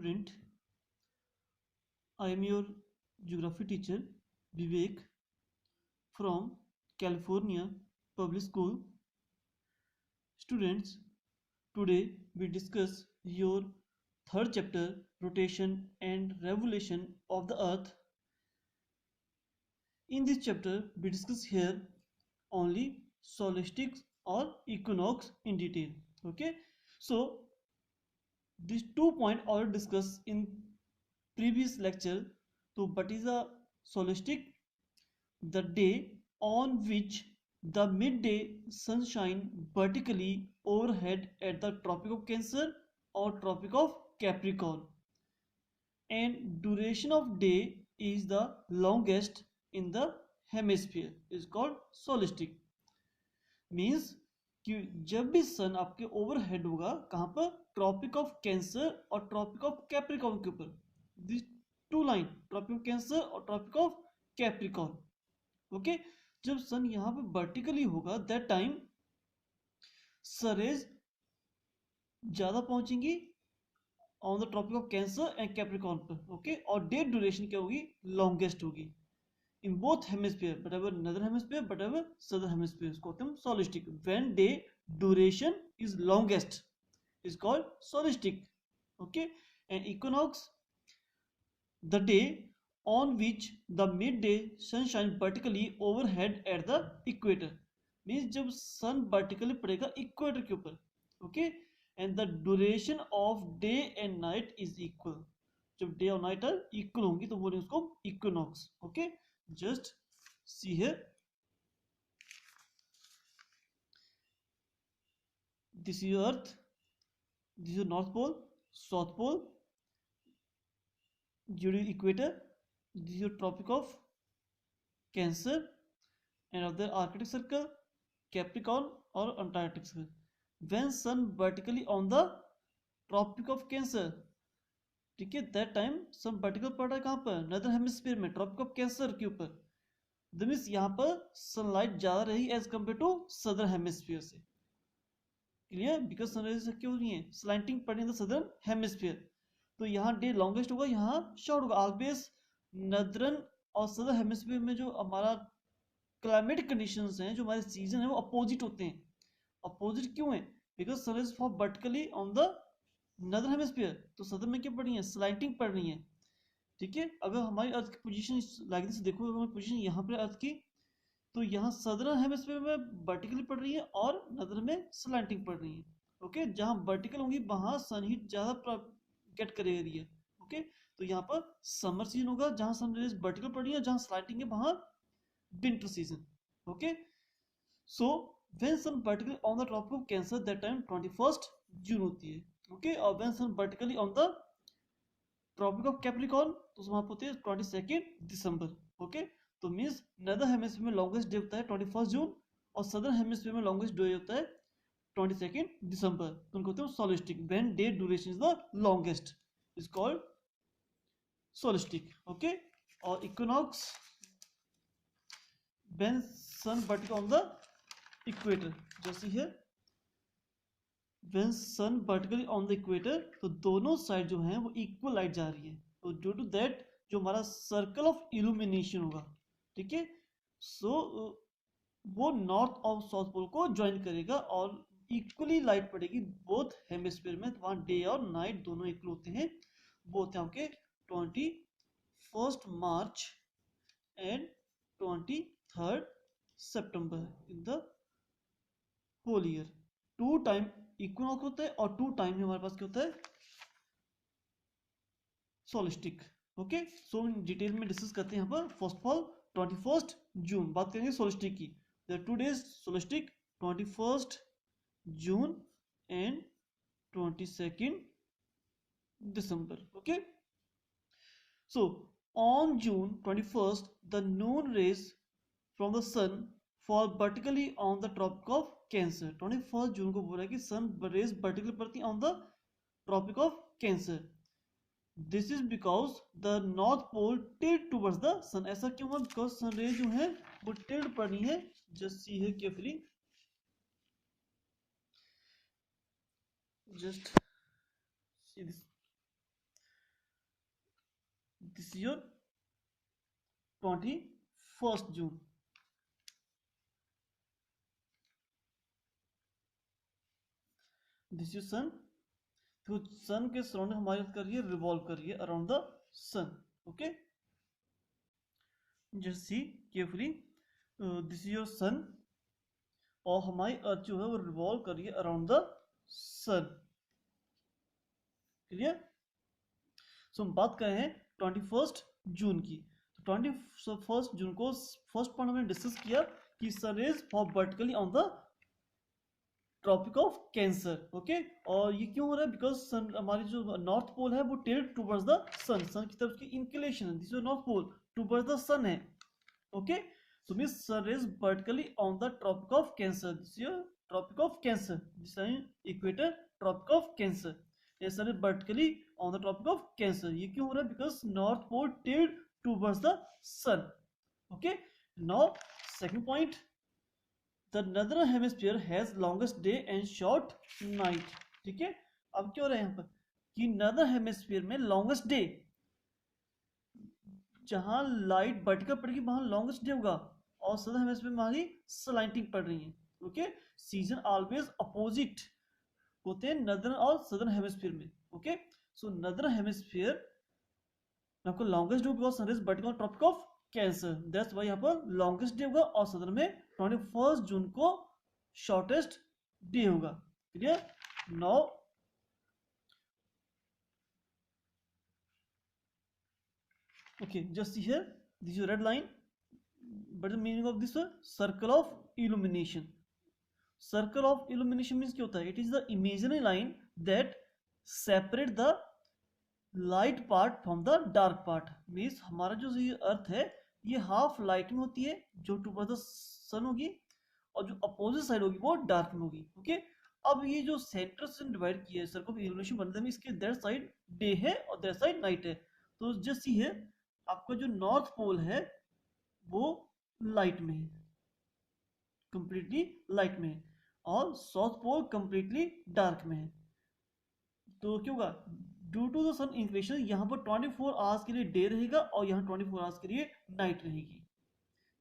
Student, I am your geography teacher Vivek from California Public School. Students, today we discuss your third chapter, rotation and revolution of the earth. In this chapter we discuss here only solstice or equinox in detail. Okay, so these 2 points already discussed in previous lecture. So what is a solstice? The day on which the midday sunshine vertically overhead at the Tropic of Cancer or Tropic of Capricorn, and duration of day is the longest in the hemisphere is called solstice. Means कि जब भी sun आपके overhead होगा कहाँ पर, Tropic of Cancer और Tropic of Capricorn के ऊपर, this two line, Tropic of Cancer और ट्रॉपिक ऑफ कैप्रिकॉर्न. ओके, जब सन यहाँ पे वर्टिकली होगा दैट टाइम सरेज ज्यादा पहुंचेंगी on the tropic of Cancer and Capricorn पर. ओके, और डे ड्यूरेशन क्या होगी, लॉन्गेस्ट होगी in both hemisphere, whatever northern hemisphere, whatever southern hemisphere, इसको कहते हैं solstice. When day duration is longest is called solstice. Okay, and equinox, the day on which the midday sunshine vertically overhead at the equator, means जब sun vertically पड़ेगा equator के ऊपर. Okay, and the duration of day and night is equal. जब day और night equal होंगी तो बोलेंगे उसको equinox. Okay, just see here, this is your earth, this is your north pole, south pole, your equator, this is your tropic of cancer and other arctic circle, capricorn or antarctic circle. When sun vertically on the tropic of cancer, ठीक है, that time sun vertical पड़ रहा है कहाँ पर, northern hemisphere में, Tropic of Cancer के ऊपर. दैट मींस यहाँ पर सनलाइट ज्यादा रही as compare to southern hemisphere से. क्लियर, बिकॉज सनराइज क्यों नहीं है, स्लैंटिंग पड़ रही है सदर्न हेमिस्फीयर, तो यहाँ डे लॉन्गेस्ट होगा, यहाँ शॉर्ट होगा. ऑलवेज नॉर्दर्न और सदर्न हेमिस्फीयर में जो हमारा क्लाइमेटिक कंडीशंस हैं, जो हमारे सीजन है, वो अपोजिट होते हैं. अपोजिट क्यों है, because sunrise for vertically on the northern hemisphere, तो सदर्न में क्या पड़ रही है, स्लाइटिंग पड़ रही है. ठीक है, अगर हमारी अर्थ की पोजीशन लाइक से देखो, हमारी पोजीशन यहाँ पर अर्थ की, तो यहाँ सदर्न हेमिस्फीयर में वर्टिकली पड़ रही है और नॉर्दर्न में स्लाइटिंग पड़ रही है. ओके, जहाँ वर्टिकल होंगी वहां सन हीट ज्यादा गेट करेगी एरिया. ओके, तो यहाँ पर समर सीजन होगा जहाँ सन रेज वर्टिकल पड़ रही है, जहाँ स्लाइटिंग है वहां winter season. Okay, so when sun vertically on the tropic of Cancer that time 21 जून होती है. ओके, और when sun vertically on the tropic of Capricorn तो वहां होती है 22 दिसंबर. ओके, तो मींस नॉर्दर्न हेमिस्फीयर में लॉन्गेस्ट डे होता है 21 जून और सदर्न हेमिस्फीयर में लॉन्गेस्ट डे होता है 22 दिसंबर. तो उनको कहते हैं solstice. When day duration is the longest is called solstice. Okay, और equinox when sun vertical on the equator, जैसे here when sun vertically on the equator, तो दोनों साइड जो हैं वो इक्वल लाइट जा रही है. तो ड्यू टू दैट जो हमारा सर्कल ऑफ इल्यूमिनेशन होगा, ठीक है, सो वो नॉर्थ और साउथ पोल को ज्वाइन करेगा और इक्वली लाइट पड़ेगी बोथ हेमिस्फीयर में. तो वहाँ डे और नाइट दोनों इक्वल होते हैं. वो होते हैं आपके 21 मार्च एंड 23 सितंबर in the whole year. 2 time equinox होता है और 2 टाइम हमारे पास क्या होता है, सोलिस्टिक. ओके, सो डिटेल में डिस्कस करते हैं यहाँ पर. फर्स्ट ऑफ ऑल 21 जून बात करेंगे सोलिस्टिक की. There 2 days solstice, 21 June and 22 December. Okay, so on June 21 the noon rays from the sun fall vertically on the tropic of Cancer. 21 जून को बोला कि सन रेज वर्टिकली पड़ती है on the tropic of cancer. This is because the north pole tilt towards the sun. ऐसा क्यों हुआ, because sun rays जो है वो टिल्ट पड़ रही है. Just see here carefully, just see this. This is your 21st June. This is sun. तो सन के सराउंडिंग हमारी कर रही है, रिवॉल्व कर रही है around the sun. Okay, just see carefully. This is your sun और हमारी अर्थ जो है वो रिवॉल्व कर रही है अराउंड द सन. क्लियर? सो हम बात कर रहे हैं 21 जून की. तो 21 जून को फर्स्ट पॉइंट हमने डिस्कस किया कि sun is for vertically on the tropic of Cancer. Okay, और ये क्यों हो रहा है? बिकॉज सन, हमारी जो नॉर्थ पोल है वो tilt towards the sun. Sun की तरफ की इंक्लिनेशन है. This is north pole towards the sun है. Okay, so means sun is vertically on the tropic of cancer. This is tropic of cancer. This is equator tropic of cancer. ये sun is vertically on the tropic of cancer. ये क्यों हो रहा है? Because north pole tilt towards the sun. Okay, now second point, The northern hemisphere has longest day and short night. ठीक है, अब क्या हो रहा है यहाँ पर कि northern hemisphere में longest day, जहां लाइट वर्टिकल पड़ेगी वहां longest day होगा, और southern hemisphere में हमारी slanting पड़ रही है. ओके, सीजन ऑलवेज अपोजिट होते हैं northern और southern hemisphere में. ओके, सो northern hemisphere में आपको longest day because sun is vertical Tropic of Cancer. That's why यहाँ पर लॉन्गेस्ट डे होगा और सदर में 21 जून को शॉर्टेस्ट डे होगा. Clear? Now okay, just see here this is red line, but the meaning of this circle of illumination. Circle of illumination means क्या होता है? It is the imaginary line that separate the light part from the dark part. Means हमारा जो अर्थ है ये half light में होती है जो टुवर्ड्स द सन होगी, और जो अपोजिट साइड होगी वो डार्क में होगी. ओके, अब ये जो सेंटर से डिवाइड किया है सर्कल ऑफ इल्यूमिनेशन बनने में, इसके दैट साइड डे है और दैट साइड नाइट है. तो जस्ट सी है, आपका जो नॉर्थ पोल है वो लाइट में है, कंप्लीटली लाइट में है, और साउथ पोल कंप्लीटली डार्क में है. तो क्या होगा? Due to the sun inclination यहाँ पर 24 आवर्स के लिए डे रहेगा और यहाँ 24 आवर्स के लिए नाइट रहेगी.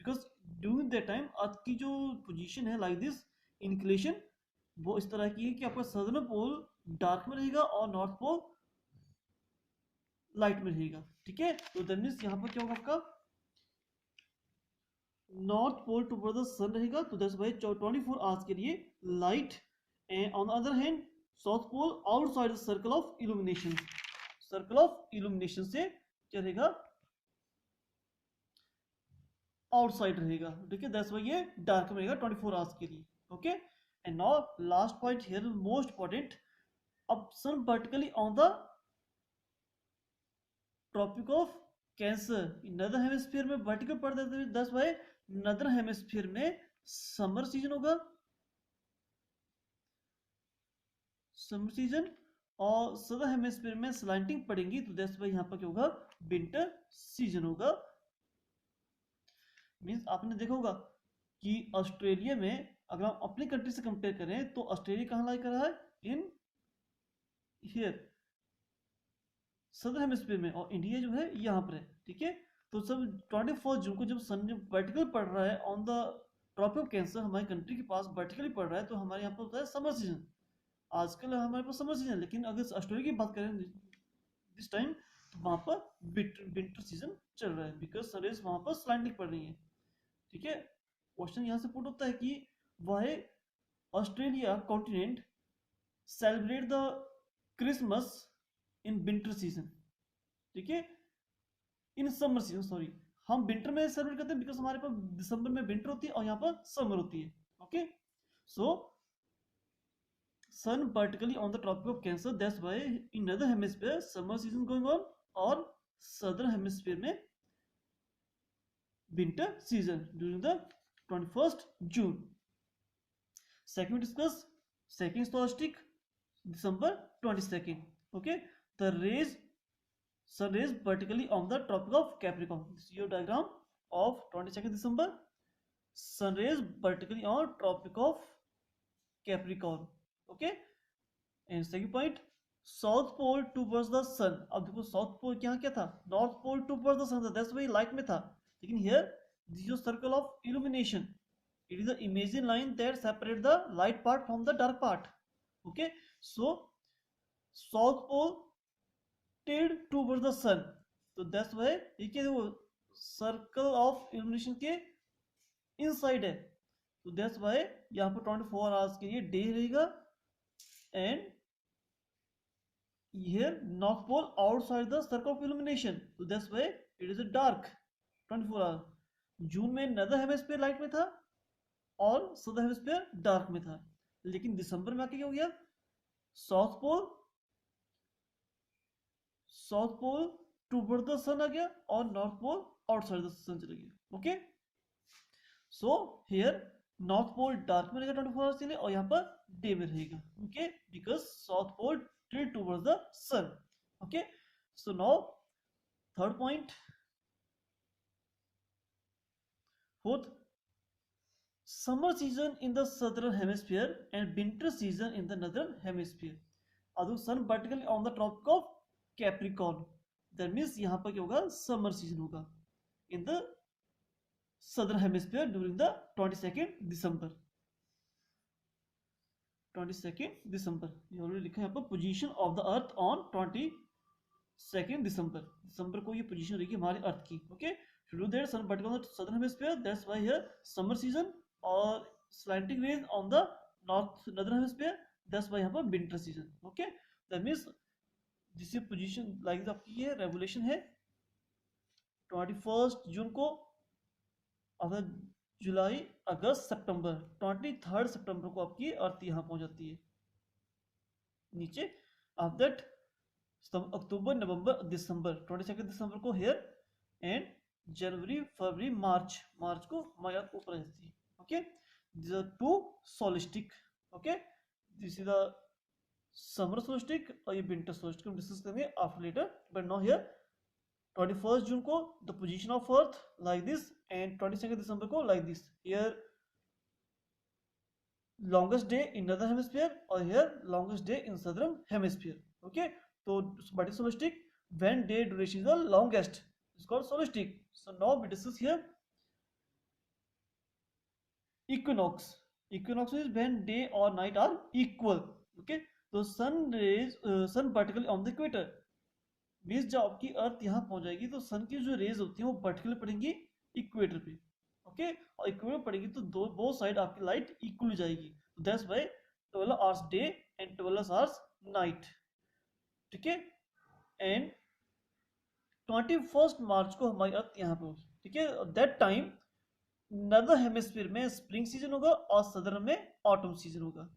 बिकॉज ड्यूरिंग दैट टाइम अर्थ की जो पोजीशन है लाइक दिस, इंक्लिनेशन वो इस तरह की है कि आपका सदर्न पोल डार्क में रहेगा और नॉर्थ पोल लाइट में रहेगा. ठीक है, तो दैट मींस यहाँ पर क्या होगा? आपका north pole toward the sun रहेगा, तो दैट्स व्हाई 24 आवर्स के लिए light. And on the other hand south pole outside the circle of illumination. Circle of illumination से क्या रहेगा? आउटसाइड रहेगा. ठीक है, दैट्स व्हाई ये डार्क में रहेगा 24 आवर्स के लिए. Okay, and now last point here most important. अब sun vertically on the tropic of cancer northern hemisphere में वर्टिकल पड़ जाते हैं. दैट्स व्हाई नदर हेमिस्फीयर में समर सीजन होगा, समर सीजन, और सदर हेमिस्फीयर में स्लैंटिंग पड़ेंगी. तो दैट्स व्हाई यहाँ पर क्या होगा? विंटर सीजन होगा. मींस आपने देखा होगा कि ऑस्ट्रेलिया में, अगर हम अपनी कंट्री से कंपेयर करें तो ऑस्ट्रेलिया कहाँ लाई कर रहा है? इन हियर सदर हेमिस्फीयर में, और इंडिया जो है यहाँ पर है. ठीक है, तो सब 24 जून को जब सन वर्टिकल पड़ रहा है on the tropic of Cancer, हमारी कंट्री के पास वर्टिकली पड़ रहा है, तो हमारे यहाँ पर होता है समर सीजन. आजकल हमारे पास समर सीजन, लेकिन अगर ऑस्ट्रेलिया की बात करें दिस टाइम, तो वहां पर विंटर सीजन चल रहा है बिकॉज सन इज वहां पर स्लैंटिंग पड़ रही है. ठीक है, क्वेश्चन यहाँ से पुट होता है कि why Australia continent celebrate the Christmas in winter season. ठीक है, इन समर सीजन, सॉरी, हम विंटर में सेलिब्रेट करते हैं बिकॉज हमारे पास दिसंबर में विंटर होती है और यहाँ पर समर होती है. Okay, so sun particularly on the tropic of cancer, that's why in other hemisphere summer season going on, और southern hemisphere में winter season during the 21st June. Second we discuss second solstice December 22nd. Okay, the rays, sun rays vertically on the tropic of Capricorn. This is your diagram of 22nd December. Sun rays vertically on tropic of Capricorn. Okay, and second point, south pole towards the sun. अब देखो south pole यहाँ क्या था, north pole towards the sun था, that's why light में था। लेकिन here this is circle of illumination, it is the imagine line that separate the light part from the dark part. Okay, so south pole tilt towards the sun, तो that's why ये क्या देखो circle of illumination के inside है, तो that's why यहाँ पर 24 hours के लिए डे रहेगा and here north pole outside the circle of illumination, so that's why it is a dark 24 hour। जून में नदर हेमिस्फीयर लाइट में था और सदर हेमिस्फीयर डार्क में था, लेकिन दिसंबर में आके क्या हो गया, south pole toward the sun आ गया और north pole outside the sun चला गया। Okay, so here north pole dark में रहेगा 24 आवर्स के लिए और यहाँ पर डे में रहेगा। Okay, because south pole tilt towards the sun। okay, so now third point, fourth, summer season in the southern hemisphere and winter season in the northern hemisphere। अब sun vertically on the tropic of Capricorn, that means यहाँ पर क्या होगा, summer season होगा in the southern hemisphere during the 22nd December। 22nd दिसंबर, ये already लिखा है यहाँ पर, position of the earth on 22nd दिसंबर, दिसंबर को ये पोजीशन रहेगी हमारे अर्थ की। Okay, to do that sun vertical on the southern hemisphere, that's why here summer season, और slanting rays on the northern hemisphere, that's why यहाँ पर winter season। okay, that means this is position like आपकी ये revolution है 21 जून को, अगर जुलाई अगस्त सितंबर, 23 सितंबर को आपकी अर्थ यहाँ पहुंच जाती है नीचे। आफ्टर दैट अक्टूबर नवंबर दिसंबर, 22 दिसंबर को हेयर, एंड जनवरी फरवरी मार्च को हमारे अर्थ ऊपर जाती है। Okay, this are two solstice. Okay, this is the summer solstice और ये विंटर सोलिस्टिक हम डिस्कस करेंगे after later, but now here 21 जून को the position of earth like this and 22 दिसंबर को like this, here longest day in northern hemisphere or here longest day in southern hemisphere। okay, so what is solistic, when day duration is the longest, it's called solistic। so now we discuss here equinox। equinox is when day or night are equal। okay, so sun rays sun vertically on the equator means जब आपकी अर्थ यहाँ पहुंच जाएगी तो सन की जो raise होती है वो वर्टिकली पड़ेंगी इक्वेटर पे। ओके, और इक्वेटर पड़ेगी तो बोथ साइड आपकी लाइट इक्वल हो जाएगी, that's why 12 hours day and 12 hours night. ठीक है, एंड 21 मार्च को हमारी अर्थ यहाँ पे होगी। ठीक है, दैट टाइम नॉर्दर्न हेमिस्फीयर में स्प्रिंग सीजन होगा और सदर्न में ऑटम सीजन होगा।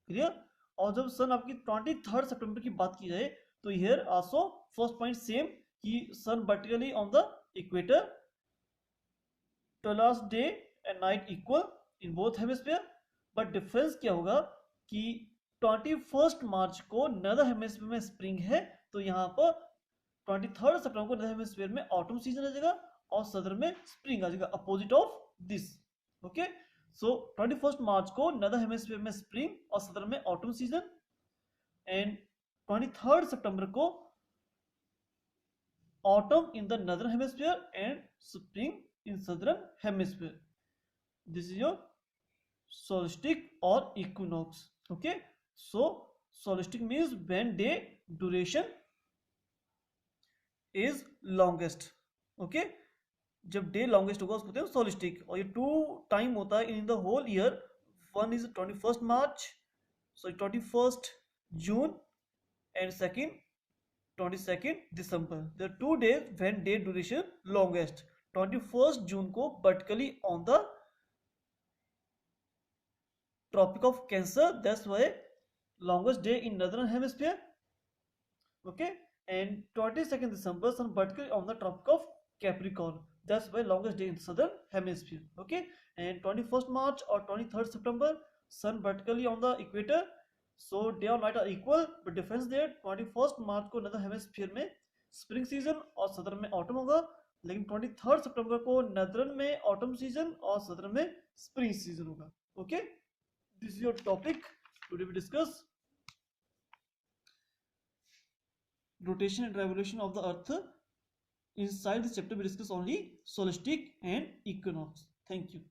क्लियर, और जब सन आपकी 23 सितंबर की बात की जाए तो here also first point same कि sun vertically on the equator, 12 hours day and night equal in both hemisphere, but difference क्या होगा कि 21 मार्च को नॉर्दर्न हेमिस्फीयर में स्प्रिंग है तो यहाँ पर 23 सितंबर को नॉर्दर्न हेमिस्फीयर में ऑटम सीजन आ जाएगा और सदर्न में स्प्रिंग आ जाएगा, opposite of this. Okay, so 21 March को नॉर्दर्न हेमिस्फीयर में स्प्रिंग और सदर्न में ऑटम सीजन, एंड 23 सितंबर को autumn in the northern hemisphere and spring in southern hemisphere. This is your solstice और equinox. Okay, so solstice means when day duration is longest. Okay, जब day longest होगा उसको कहते हैं सोलिस्टिक, और ये 2 टाइम होता है in the whole year, one is 21 March, sorry 21 June, and second 22nd December। There are 2 days when day duration longest। 21st जून को vertically on the Tropic of Cancer, that's why longest day in northern hemisphere। okay, and 22nd December sun vertically on the Tropic of Capricorn, that's why longest day in southern hemisphere। okay, and 21st March or 23rd September sun vertically on the equator, so day और night are equal, but difference there 21st March को northern hemisphere में spring season और southern में autumn होगा, लेकिन 23 सितंबर को northern में ऑटम सीजन और सदर्न में स्प्रिंग सीजन होगा। Okay, this is your topic today we discuss. rotation and revolution of the earth. Inside this chapter we discuss only solstice and equinox. Thank you.